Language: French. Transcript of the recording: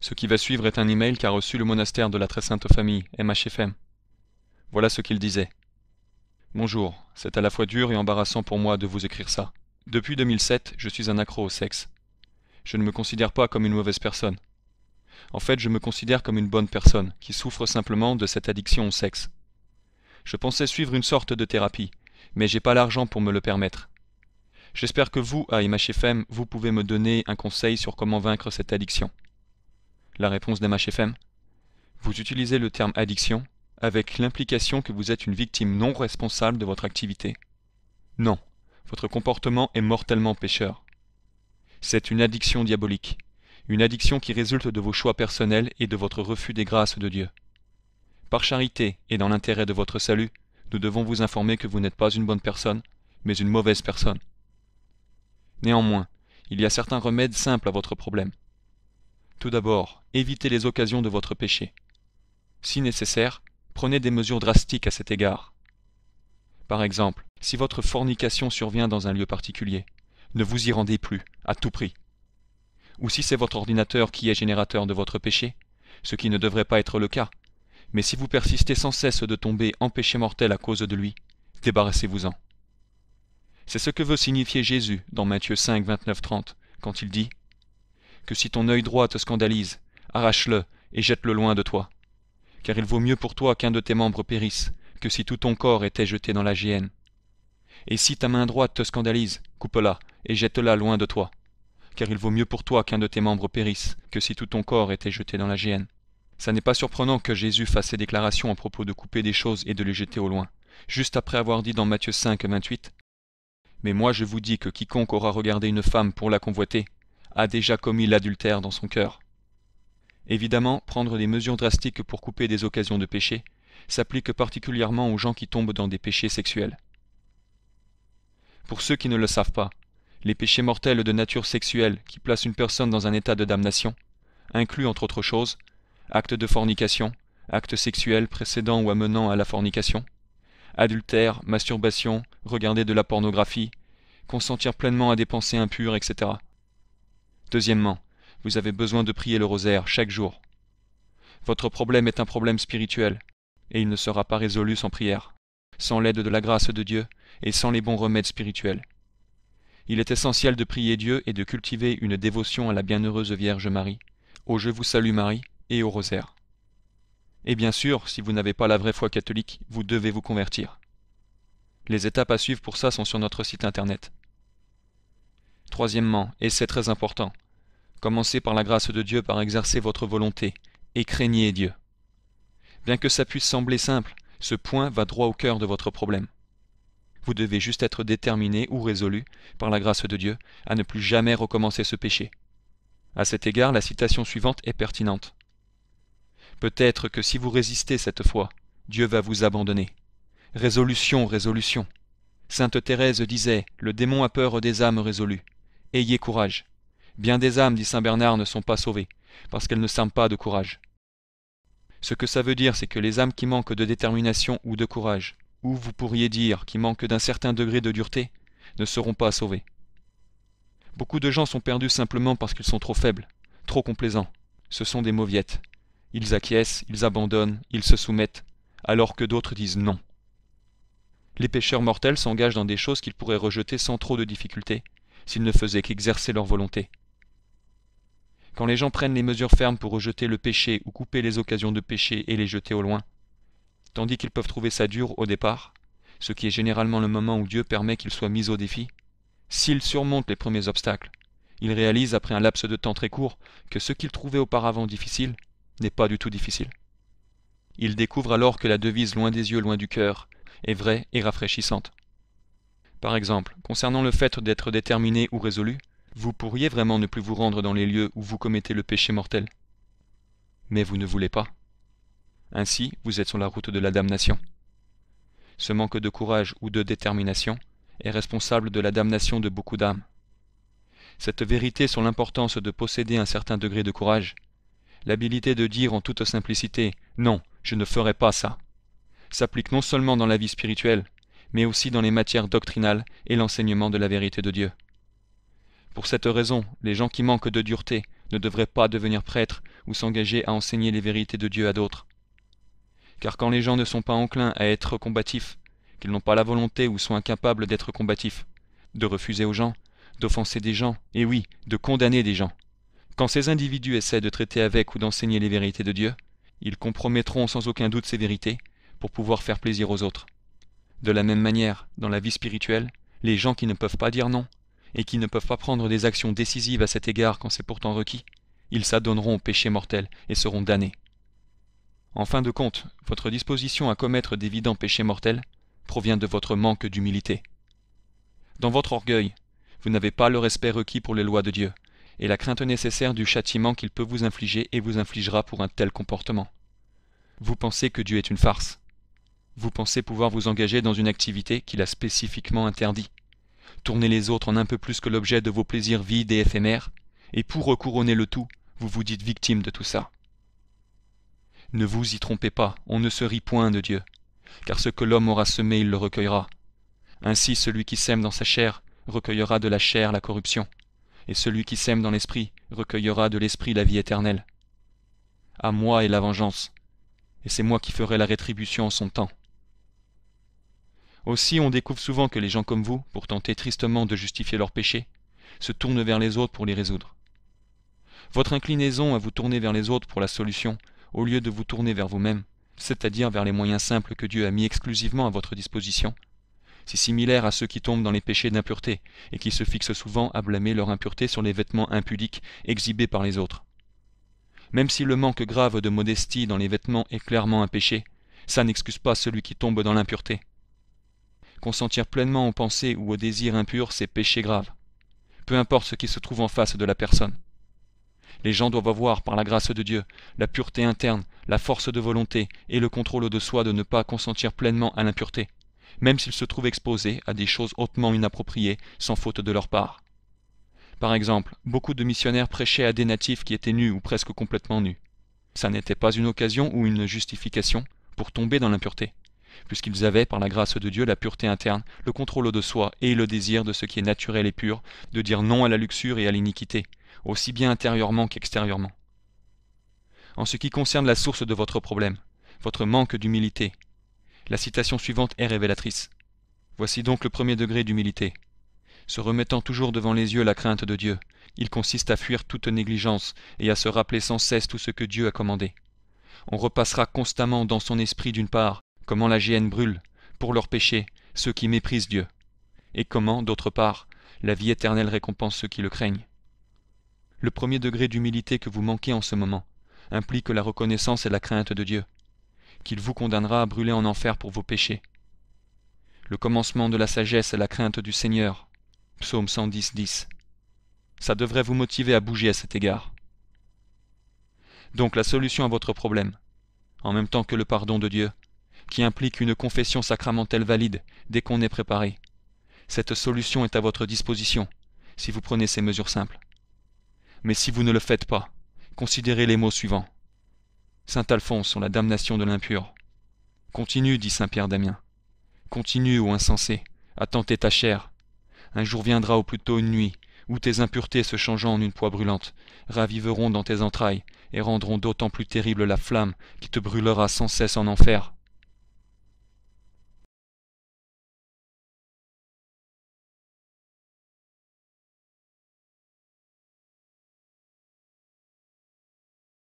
Ce qui va suivre est un email qu'a reçu le monastère de la Très Sainte Famille, MHFM. Voilà ce qu'il disait. Bonjour, c'est à la fois dur et embarrassant pour moi de vous écrire ça. Depuis 2007, je suis un accro au sexe. Je ne me considère pas comme une mauvaise personne. En fait, je me considère comme une bonne personne, qui souffre simplement de cette addiction au sexe. Je pensais suivre une sorte de thérapie, mais j'ai pas l'argent pour me le permettre. J'espère que vous, à MHFM, vous pouvez me donner un conseil sur comment vaincre cette addiction. La réponse d'MHFM: vous utilisez le terme addiction avec l'implication que vous êtes une victime non responsable de votre activité. Non, votre comportement est mortellement pécheur. C'est une addiction diabolique, une addiction qui résulte de vos choix personnels et de votre refus des grâces de Dieu. Par charité et dans l'intérêt de votre salut, nous devons vous informer que vous n'êtes pas une bonne personne, mais une mauvaise personne. Néanmoins, il y a certains remèdes simples à votre problème. Tout d'abord, évitez les occasions de votre péché. Si nécessaire, prenez des mesures drastiques à cet égard. Par exemple, si votre fornication survient dans un lieu particulier, ne vous y rendez plus, à tout prix. Ou si c'est votre ordinateur qui est générateur de votre péché, ce qui ne devrait pas être le cas, mais si vous persistez sans cesse de tomber en péché mortel à cause de lui, débarrassez-vous-en. C'est ce que veut signifier Jésus dans Matthieu 5, 29-30, quand il dit que si ton œil droit te scandalise, arrache-le et jette-le loin de toi. Car il vaut mieux pour toi qu'un de tes membres périsse, que si tout ton corps était jeté dans la géhenne. Et si ta main droite te scandalise, coupe-la et jette-la loin de toi. Car il vaut mieux pour toi qu'un de tes membres périsse, que si tout ton corps était jeté dans la géhenne. Ça n'est pas surprenant que Jésus fasse ces déclarations à propos de couper des choses et de les jeter au loin, juste après avoir dit dans Matthieu 5, 28 « Mais moi je vous dis que quiconque aura regardé une femme pour la convoiter, a déjà commis l'adultère dans son cœur. » Évidemment, prendre des mesures drastiques pour couper des occasions de péché s'applique particulièrement aux gens qui tombent dans des péchés sexuels. Pour ceux qui ne le savent pas, les péchés mortels de nature sexuelle qui placent une personne dans un état de damnation incluent entre autres choses actes de fornication, actes sexuels précédant ou amenant à la fornication, adultère, masturbation, regarder de la pornographie, consentir pleinement à des pensées impures, etc. Deuxièmement, vous avez besoin de prier le rosaire chaque jour. Votre problème est un problème spirituel, et il ne sera pas résolu sans prière, sans l'aide de la grâce de Dieu et sans les bons remèdes spirituels. Il est essentiel de prier Dieu et de cultiver une dévotion à la bienheureuse Vierge Marie, au Je vous salue Marie et au rosaire. Et bien sûr, si vous n'avez pas la vraie foi catholique, vous devez vous convertir. Les étapes à suivre pour ça sont sur notre site internet. Troisièmement, et c'est très important, commencez par la grâce de Dieu par exercer votre volonté, et craignez Dieu. Bien que ça puisse sembler simple, ce point va droit au cœur de votre problème. Vous devez juste être déterminé ou résolu, par la grâce de Dieu, à ne plus jamais recommencer ce péché. À cet égard, la citation suivante est pertinente. Peut-être que si vous résistez cette fois, Dieu va vous abandonner. Résolution, résolution. Sainte Thérèse disait, le démon a peur des âmes résolues. Ayez courage. Bien des âmes, dit saint Bernard, ne sont pas sauvées, parce qu'elles ne s'arment pas de courage. Ce que ça veut dire, c'est que les âmes qui manquent de détermination ou de courage, ou vous pourriez dire qui manquent d'un certain degré de dureté, ne seront pas sauvées. Beaucoup de gens sont perdus simplement parce qu'ils sont trop faibles, trop complaisants. Ce sont des mauviettes. Ils acquiescent, ils abandonnent, ils se soumettent, alors que d'autres disent non. Les pécheurs mortels s'engagent dans des choses qu'ils pourraient rejeter sans trop de difficulté, s'ils ne faisaient qu'exercer leur volonté. Quand les gens prennent les mesures fermes pour rejeter le péché ou couper les occasions de péché et les jeter au loin, tandis qu'ils peuvent trouver ça dur au départ, ce qui est généralement le moment où Dieu permet qu'ils soient mis au défi, s'ils surmontent les premiers obstacles, ils réalisent après un laps de temps très court que ce qu'ils trouvaient auparavant difficile n'est pas du tout difficile. Ils découvrent alors que la devise loin des yeux, loin du cœur est vraie et rafraîchissante. Par exemple, concernant le fait d'être déterminé ou résolu, vous pourriez vraiment ne plus vous rendre dans les lieux où vous commettez le péché mortel. Mais vous ne voulez pas. Ainsi, vous êtes sur la route de la damnation. Ce manque de courage ou de détermination est responsable de la damnation de beaucoup d'âmes. Cette vérité sur l'importance de posséder un certain degré de courage, l'habilité de dire en toute simplicité « Non, je ne ferai pas ça », s'applique non seulement dans la vie spirituelle, mais aussi dans les matières doctrinales et l'enseignement de la vérité de Dieu. Pour cette raison, les gens qui manquent de dureté ne devrait pas devenir prêtre ou s'engager à enseigner les vérités de Dieu à d'autres. Car quand les gens ne sont pas enclins à être combatifs, qu'ils n'ont pas la volonté ou sont incapables d'être combatifs, de refuser aux gens, d'offenser des gens, et oui, de condamner des gens, quand ces individus essaient de traiter avec ou d'enseigner les vérités de Dieu, ils compromettront sans aucun doute ces vérités pour pouvoir faire plaisir aux autres. De la même manière, dans la vie spirituelle, les gens qui ne peuvent pas dire non, et qui ne peuvent pas prendre des actions décisives à cet égard quand c'est pourtant requis, ils s'adonneront au péché mortel et seront damnés. En fin de compte, votre disposition à commettre d'évidents péchés mortels provient de votre manque d'humilité. Dans votre orgueil, vous n'avez pas le respect requis pour les lois de Dieu, et la crainte nécessaire du châtiment qu'il peut vous infliger et vous infligera pour un tel comportement. Vous pensez que Dieu est une farce. Vous pensez pouvoir vous engager dans une activité qu'il a spécifiquement interdit. Tourner les autres en un peu plus que l'objet de vos plaisirs vides et éphémères, et pour recouronner le tout, vous vous dites victime de tout ça. Ne vous y trompez pas, on ne se rit point de Dieu, car ce que l'homme aura semé, il le recueillera. Ainsi celui qui sème dans sa chair recueillera de la chair la corruption, et celui qui sème dans l'esprit recueillera de l'esprit la vie éternelle. À moi est la vengeance, et c'est moi qui ferai la rétribution en son temps. Aussi on découvre souvent que les gens comme vous, pour tenter tristement de justifier leurs péchés, se tournent vers les autres pour les résoudre. Votre inclinaison à vous tourner vers les autres pour la solution, au lieu de vous tourner vers vous-même, c'est-à-dire vers les moyens simples que Dieu a mis exclusivement à votre disposition, c'est similaire à ceux qui tombent dans les péchés d'impureté et qui se fixent souvent à blâmer leur impureté sur les vêtements impudiques exhibés par les autres. Même si le manque grave de modestie dans les vêtements est clairement un péché, ça n'excuse pas celui qui tombe dans l'impureté. Consentir pleinement aux pensées ou aux désirs impurs, c'est péché grave, peu importe ce qui se trouve en face de la personne. Les gens doivent avoir, par la grâce de Dieu, la pureté interne, la force de volonté et le contrôle de soi de ne pas consentir pleinement à l'impureté, même s'ils se trouvent exposés à des choses hautement inappropriées sans faute de leur part. Par exemple, beaucoup de missionnaires prêchaient à des natifs qui étaient nus ou presque complètement nus. Ça n'était pas une occasion ou une justification pour tomber dans l'impureté, puisqu'ils avaient, par la grâce de Dieu, la pureté interne, le contrôle de soi et le désir de ce qui est naturel et pur, de dire non à la luxure et à l'iniquité, aussi bien intérieurement qu'extérieurement. En ce qui concerne la source de votre problème, votre manque d'humilité, la citation suivante est révélatrice. Voici donc le premier degré d'humilité. Se remettant toujours devant les yeux la crainte de Dieu, il consiste à fuir toute négligence et à se rappeler sans cesse tout ce que Dieu a commandé. On repassera constamment dans son esprit d'une part comment la géhenne brûle, pour leurs péchés, ceux qui méprisent Dieu, et comment, d'autre part, la vie éternelle récompense ceux qui le craignent. Le premier degré d'humilité que vous manquez en ce moment implique la reconnaissance et la crainte de Dieu, qu'il vous condamnera à brûler en enfer pour vos péchés. Le commencement de la sagesse est la crainte du Seigneur. Psaume 110, 10. Ça devrait vous motiver à bouger à cet égard. Donc la solution à votre problème, en même temps que le pardon de Dieu, qui implique une confession sacramentelle valide dès qu'on est préparé. Cette solution est à votre disposition, si vous prenez ces mesures simples. Mais si vous ne le faites pas, considérez les mots suivants. Saint Alphonse sur la damnation de l'impur. Continue, dit saint Pierre d'Amiens. Continue, ô insensé, à tenter ta chair. Un jour viendra, ou plutôt une nuit, où tes impuretés se changeant en une poix brûlante, raviveront dans tes entrailles, et rendront d'autant plus terrible la flamme qui te brûlera sans cesse en enfer.